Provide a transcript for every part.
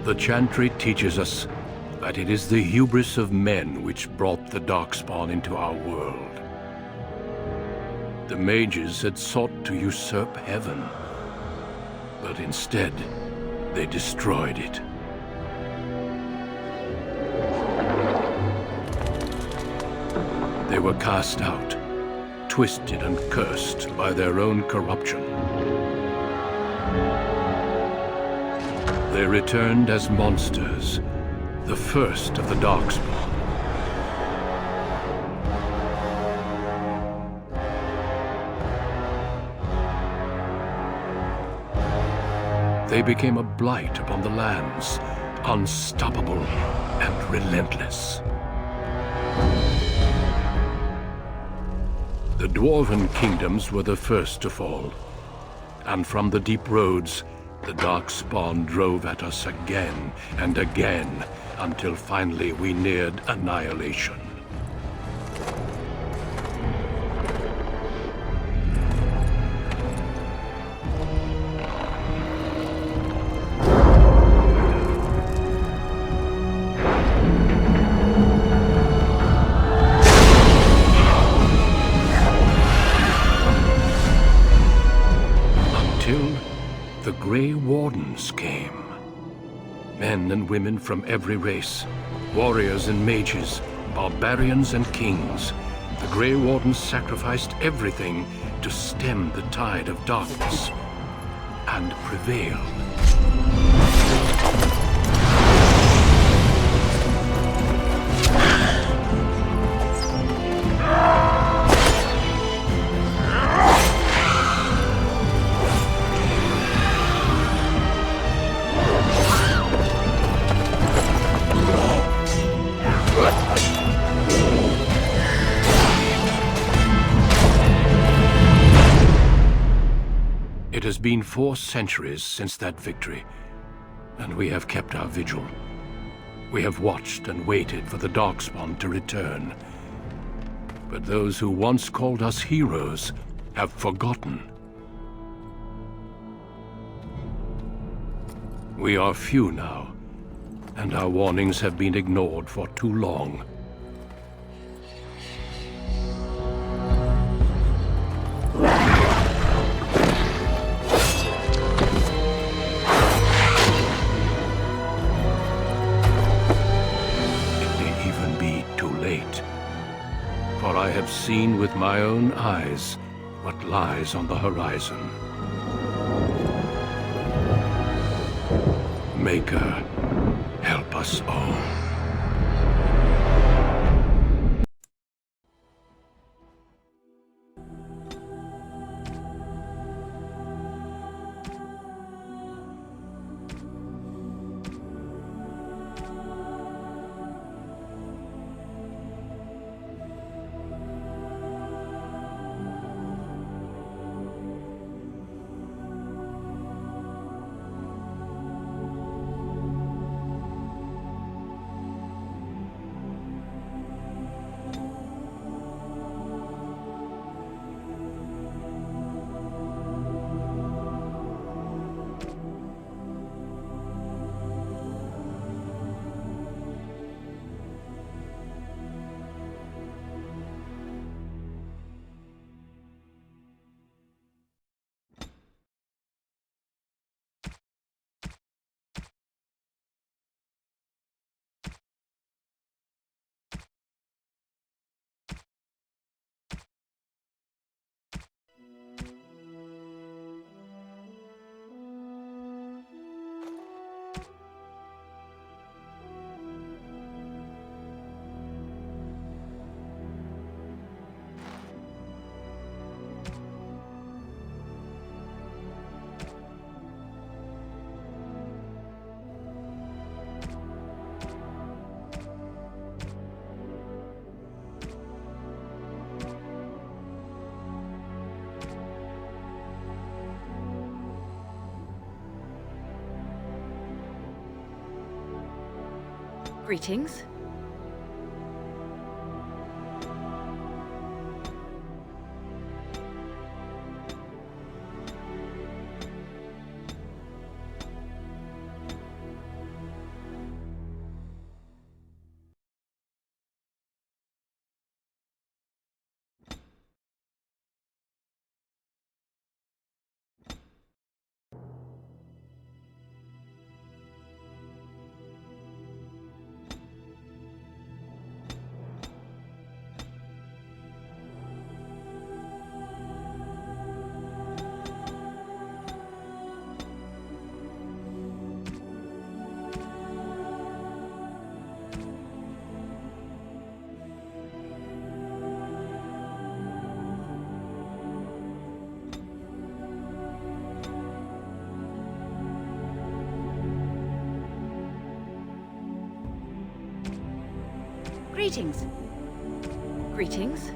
The Chantry teaches us that it is the hubris of men which brought the Darkspawn into our world. The mages had sought to usurp heaven, but instead, they destroyed it. They were cast out, twisted and cursed by their own corruption. They returned as monsters, the first of the Darkspawn. They became a blight upon the lands, unstoppable and relentless. The Dwarven kingdoms were the first to fall, and from the deep roads, the Darkspawn drove at us again and again, until finally we neared annihilation. The Grey Wardens came. Men and women from every race, warriors and mages, barbarians and kings. The Grey Wardens sacrificed everything to stem the tide of darkness, and prevailed. It has been 4 centuries since that victory, and we have kept our vigil. We have watched and waited for the Darkspawn to return. But those who once called us heroes have forgotten. We are few now, and our warnings have been ignored for too long. For I have seen with my own eyes what lies on the horizon. Maker, help us all. Greetings. Greetings. Greetings.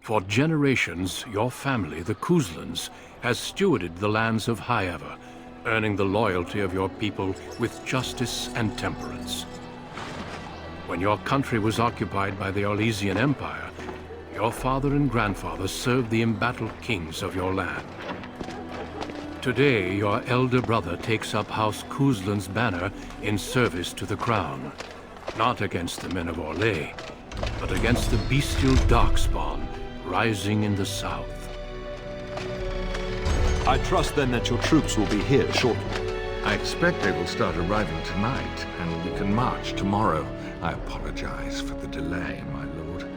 For generations, your family, the Kuzlans, has stewarded the lands of Highever, earning the loyalty of your people with justice and temperance. When your country was occupied by the Orlesian Empire, your father and grandfather served the embattled kings of your land. Today, your elder brother takes up House Kuzlan's banner in service to the crown, not against the men of Orlais, but against the bestial darkspawn rising in the south. I trust then that your troops will be here shortly. I expect they will start arriving tonight, and we can march tomorrow. I apologize for the delay, my lord.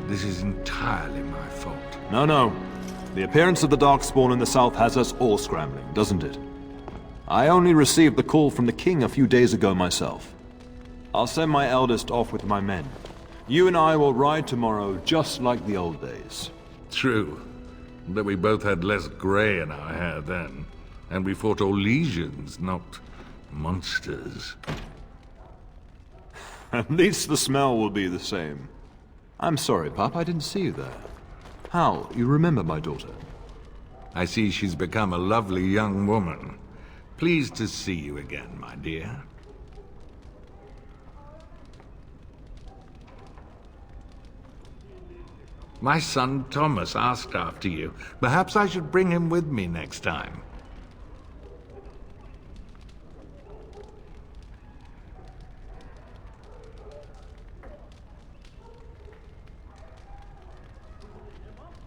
This is entirely my fault. No. The appearance of the Darkspawn in the south has us all scrambling, doesn't it? I only received the call from the king a few days ago myself. I'll send my eldest off with my men. You and I will ride tomorrow just like the old days. True, but we both had less gray in our hair then, and we fought Orlesians, not monsters. At least the smell will be the same. I'm sorry, Pop, I didn't see you there. Hal, you remember my daughter? I see she's become a lovely young woman. Pleased to see you again, my dear. My son Thomas asked after you. Perhaps I should bring him with me next time.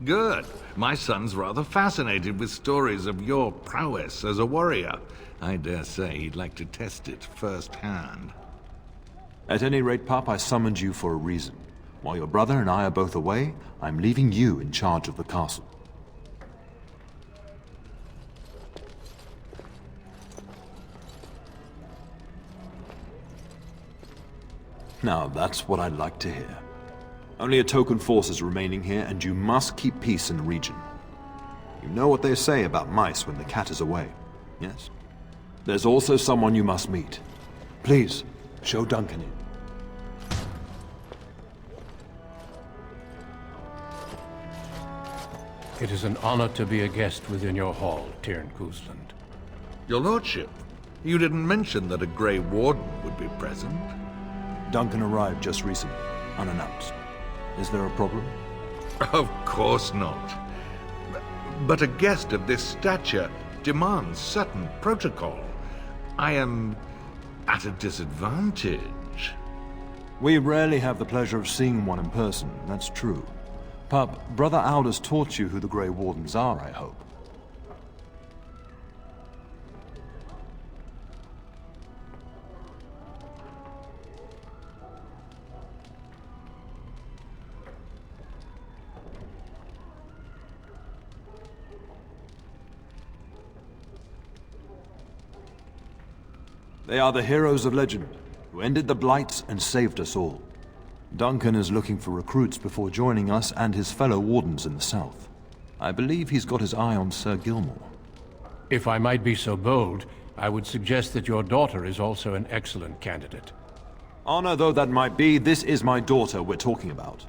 Good. My son's rather fascinated with stories of your prowess as a warrior. I dare say he'd like to test it firsthand. At any rate, Pop, I summoned you for a reason. While your brother and I are both away, I'm leaving you in charge of the castle. Now, that's what I'd like to hear. Only a token force is remaining here, and you must keep peace in the region. You know what they say about mice when the cat is away, yes? There's also someone you must meet. Please, show Duncan in. It is an honor to be a guest within your hall, Tyrn Kuzland. Your lordship, you didn't mention that a Grey Warden would be present. Duncan arrived just recently, unannounced. Is there a problem? Of course not. But a guest of this stature demands certain protocol. I am at a disadvantage. We rarely have the pleasure of seeing one in person, that's true. Pup, Brother Aldous taught you who the Grey Wardens are, I hope. They are the heroes of legend, who ended the Blights and saved us all. Duncan is looking for recruits before joining us and his fellow wardens in the south. I believe he's got his eye on Sir Gilmore. If I might be so bold, I would suggest that your daughter is also an excellent candidate. Honor though that might be, this is my daughter we're talking about.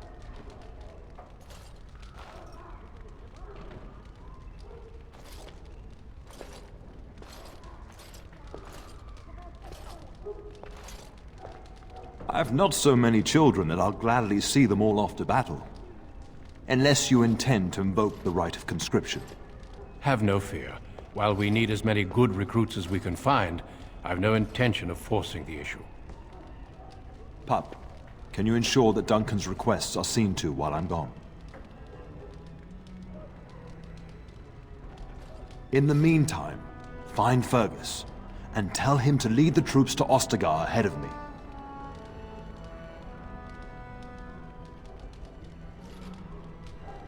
I've not so many children that I'll gladly see them all off to battle. Unless you intend to invoke the right of conscription. Have no fear. While we need as many good recruits as we can find, I've no intention of forcing the issue. Pup, can you ensure that Duncan's requests are seen to while I'm gone? In the meantime, find Fergus, and tell him to lead the troops to Ostagar ahead of me.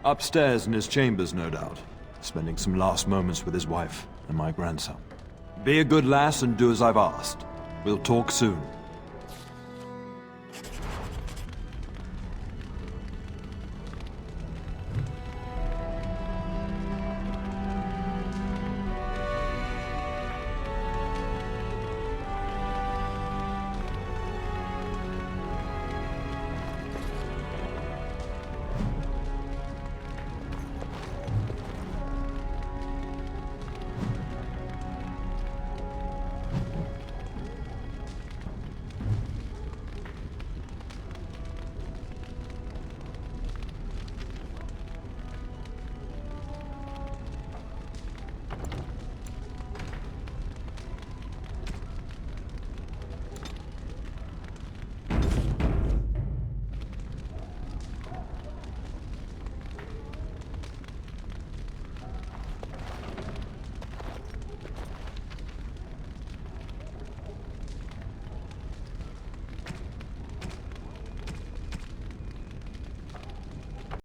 Upstairs in his chambers, no doubt, spending some last moments with his wife and my grandson. Be a good lass and do as I've asked. We'll talk soon.